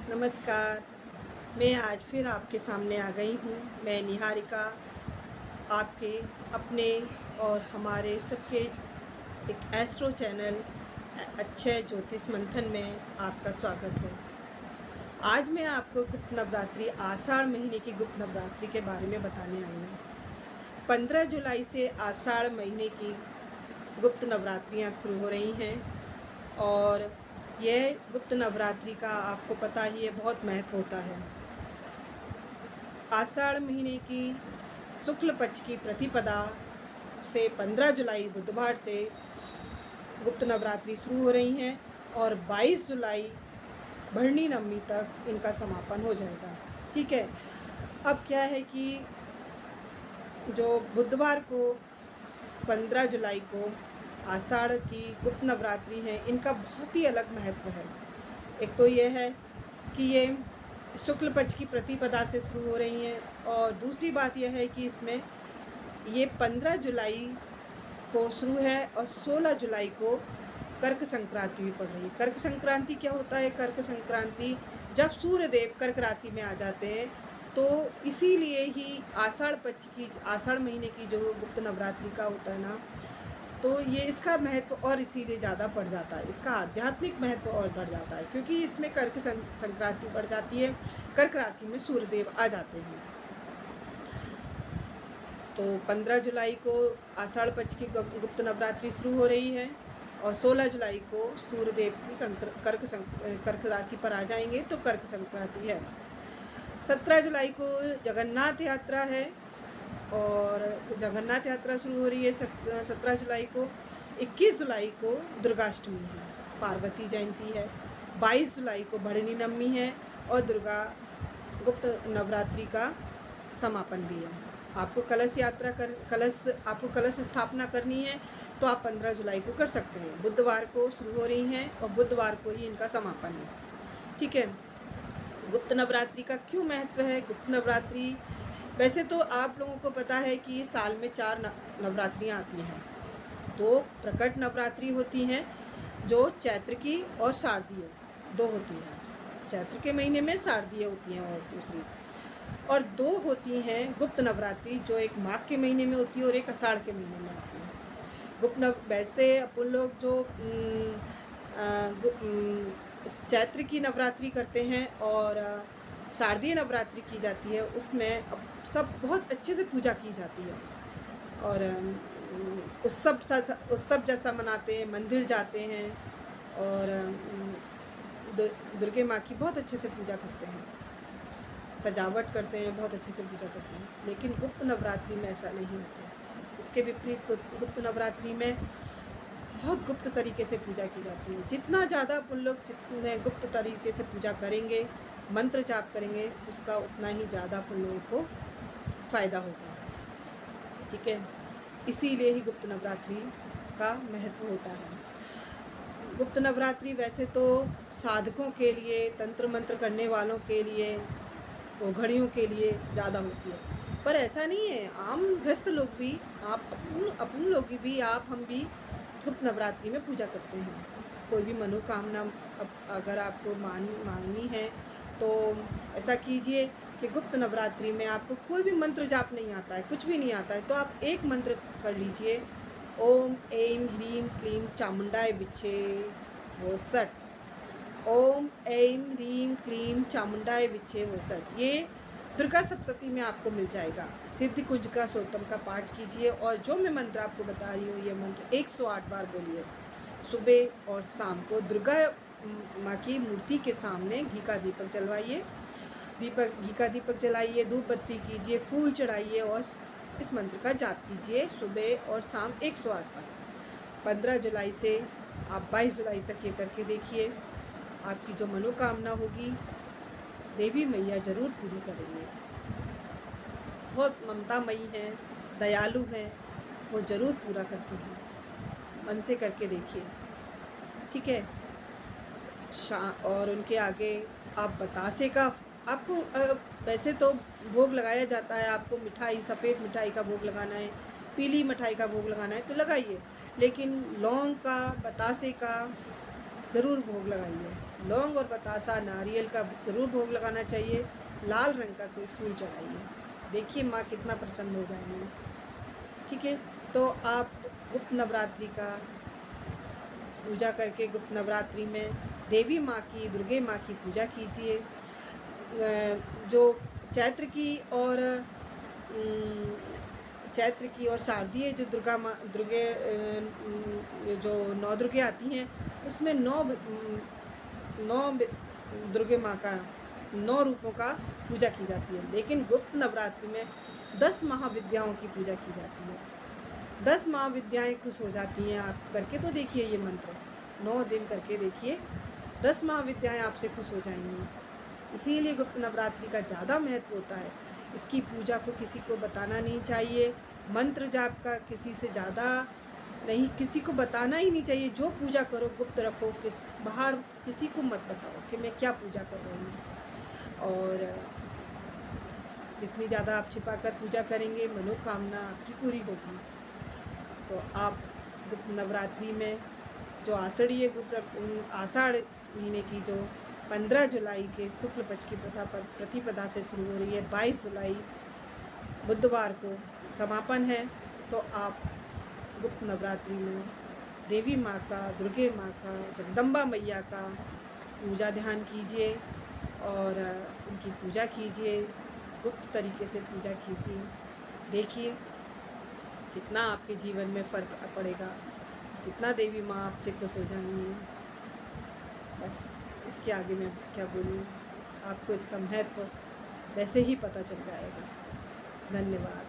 नमस्कार। मैं आज फिर आपके सामने आ गई हूँ। मैं निहारिका, आपके अपने और हमारे सबके एक एस्ट्रो चैनल अक्षय ज्योतिष मंथन में आपका स्वागत है। आज मैं आपको गुप्त नवरात्रि आषाढ़ महीने की गुप्त नवरात्रि के बारे में बताने आई हूँ। 15 जुलाई से आषाढ़ महीने की गुप्त नवरात्रियाँ शुरू हो रही हैं और यह गुप्त नवरात्रि का आपको पता ही है, बहुत महत्व होता है। आषाढ़ महीने की शुक्ल पक्ष की प्रतिपदा से 15 जुलाई बुधवार से गुप्त नवरात्रि शुरू हो रही हैं और 22 जुलाई भरणी नवमी तक इनका समापन हो जाएगा। ठीक है। अब क्या है कि जो बुधवार को 15 जुलाई को आषाढ़ की गुप्त नवरात्रि है, इनका बहुत ही अलग महत्व है। एक तो यह है कि ये शुक्ल पक्ष की प्रतिपदा से शुरू हो रही हैं और दूसरी बात यह है कि इसमें ये 15 जुलाई को शुरू है और 16 जुलाई को कर्क संक्रांति भी पड़ रही है। कर्क संक्रांति क्या होता है? कर्क संक्रांति जब सूर्यदेव कर्क राशि में आ जाते हैं, तो इसीलिए ही आषाढ़ महीने की जो गुप्त नवरात्रि का होता है ना, तो ये इसका महत्व और इसीलिए ज़्यादा बढ़ जाता है, इसका आध्यात्मिक महत्व और बढ़ जाता है, क्योंकि इसमें कर्क संक्रांति बढ़ जाती है, कर्क राशि में सूर्यदेव आ जाते हैं। तो 15 जुलाई को आषाढ़ पक्ष की गुप्त नवरात्रि शुरू हो रही है और 16 जुलाई को सूर्यदेव की कर्क राशि पर आ जाएंगे, तो कर्क संक्रांति है। 17 जुलाई को जगन्नाथ यात्रा है और जगन्नाथ यात्रा शुरू हो रही है 17 जुलाई को। 21 जुलाई को दुर्गाष्टमी है, पार्वती जयंती है। 22 जुलाई को भरणी नवमी है और दुर्गा गुप्त नवरात्रि का समापन भी है। आपको आपको कलश स्थापना करनी है तो आप 15 जुलाई को कर सकते हैं। बुधवार को शुरू हो रही हैं और बुधवार को ही इनका समापन है। ठीक है। गुप्त नवरात्रि का क्यों महत्व है? गुप्त नवरात्रि वैसे तो आप लोगों को पता है कि साल में 4 नवरात्रियाँ आती हैं। 2 प्रकट नवरात्रि होती हैं जो चैत्र की और शारदीय 2 होती हैं। चैत्र के महीने में शारदीय होती हैं और दूसरी, और 2 होती हैं गुप्त नवरात्रि जो एक माघ के महीने में होती है और एक आषाढ़ के महीने में आती है। वैसे अपन लोग जो चैत्र की नवरात्रि करते हैं और शारदीय नवरात्रि की जाती है, उसमें सब बहुत अच्छे से पूजा की जाती है और उत्सव जैसा मनाते हैं, मंदिर जाते हैं और दुर्गे माँ की बहुत अच्छे से पूजा करते हैं, सजावट करते हैं, बहुत अच्छे से पूजा करते हैं। लेकिन गुप्त नवरात्रि में ऐसा नहीं होता है। इसके विपरीत गुप्त नवरात्रि में बहुत गुप्त तरीके से पूजा की जाती है। जितना ज़्यादा अपन लोग जितने गुप्त तरीके से पूजा करेंगे, मंत्र जाप करेंगे, उसका उतना ही ज़्यादा अपन लोगों को फ़ायदा होगा। ठीक है। इसीलिए ही गुप्त नवरात्रि का महत्व होता है। गुप्त नवरात्रि वैसे तो साधकों के लिए, तंत्र मंत्र करने वालों के लिए, वो घड़ियों के लिए ज़्यादा होती है, पर ऐसा नहीं है। आम गृहस्थ लोग भी, अपन लोग भी, हम भी गुप्त नवरात्रि में पूजा करते हैं। कोई भी मनोकामना अगर आपको मांगनी है तो ऐसा कीजिए कि गुप्त नवरात्रि में आपको कोई भी मंत्र जाप नहीं आता है, कुछ भी नहीं आता है, तो आप एक मंत्र कर लीजिए, ओम ऐं ह्रीं क्लीं चामुंडाय विच्चे वो सट। ओम ऐं ह्रीं क्लीं चामुंडाय विच्चे वो सट। ये दुर्गा सप्तशती में आपको मिल जाएगा। सिद्धि कुंज का सोतम का पाठ कीजिए और जो मैं मंत्र आपको बता रही हूँ, ये मंत्र 108 बार बोलिए। सुबह और शाम को दुर्गा माँ की मूर्ति के सामने घी का दीपक जलवाइए, घी का दीपक जलाइए, धूप बत्ती कीजिए, फूल चढ़ाइए और इस मंत्र का जाप कीजिए सुबह और शाम 108 बार। 15 जुलाई से आप 22 जुलाई तक ये करके देखिए। आपकी जो मनोकामना होगी देवी मैया जरूर पूरी करेंगे। बहुत ममतामयी हैं, दयालु हैं, वो ज़रूर पूरा करती हैं। मन से करके देखिए। ठीक है। और उनके आगे आप बतासे का आपको वैसे तो भोग लगाया जाता है। आपको मिठाई, सफ़ेद मिठाई का भोग लगाना है, पीली मिठाई का भोग लगाना है तो लगाइए, लेकिन लौंग का, बतासे का ज़रूर भोग लगाइए। लौंग और बतासा नारियल का ज़रूर भोग लगाना चाहिए। लाल रंग का कोई फूल चढ़ाइए। देखिए माँ कितना प्रसन्न हो जाएंगी। ठीक है, तो आप गुप्त नवरात्रि का पूजा करके गुप्त नवरात्रि में देवी माँ की, दुर्गे माँ की पूजा कीजिए। जो चैत्र की और शारदीय जो जो 9 दुर्गे आती हैं, उसमें 9 दुर्गे माँ का 9 रूपों का पूजा की जाती है। लेकिन गुप्त नवरात्रि में 10 महाविद्याओं की पूजा की जाती है। 10 महाविद्याएं खुश हो जाती हैं। आप करके तो देखिए ये मंत्र, 9 दिन करके देखिए, 10 महाविद्याएं आपसे खुश हो जाएंगी। इसीलिए गुप्त नवरात्रि का ज़्यादा महत्व होता है। इसकी पूजा को किसी को बताना नहीं चाहिए। मंत्र जाप का किसी से ज़्यादा नहीं, किसी को बताना ही नहीं चाहिए। जो पूजा करो गुप्त रखो, बाहर किसी को मत बताओ कि मैं क्या पूजा कर रही हूँ। और जितनी ज़्यादा आप छिपा कर पूजा करेंगे, मनोकामना आपकी पूरी होगी। तो आप गुप्त नवरात्रि में जो आषाढ़ महीने की जो 15 जुलाई के शुक्ल पक्ष की प्रतिपदा से शुरू हो रही है, 22 जुलाई बुधवार को समापन है। तो आप गुप्त नवरात्रि में देवी माँ का, दुर्गे माँ का, जगदम्बा मैया का पूजा ध्यान कीजिए और उनकी पूजा कीजिए, गुप्त तरीके से पूजा कीजिए। देखिए कितना आपके जीवन में फ़र्क पड़ेगा, कितना देवी माँ आपसे खुश हो जाएंगी। बस इसके आगे मैं क्या बोलूँ, आपको इसका महत्व वैसे ही पता चल जाएगा। धन्यवाद।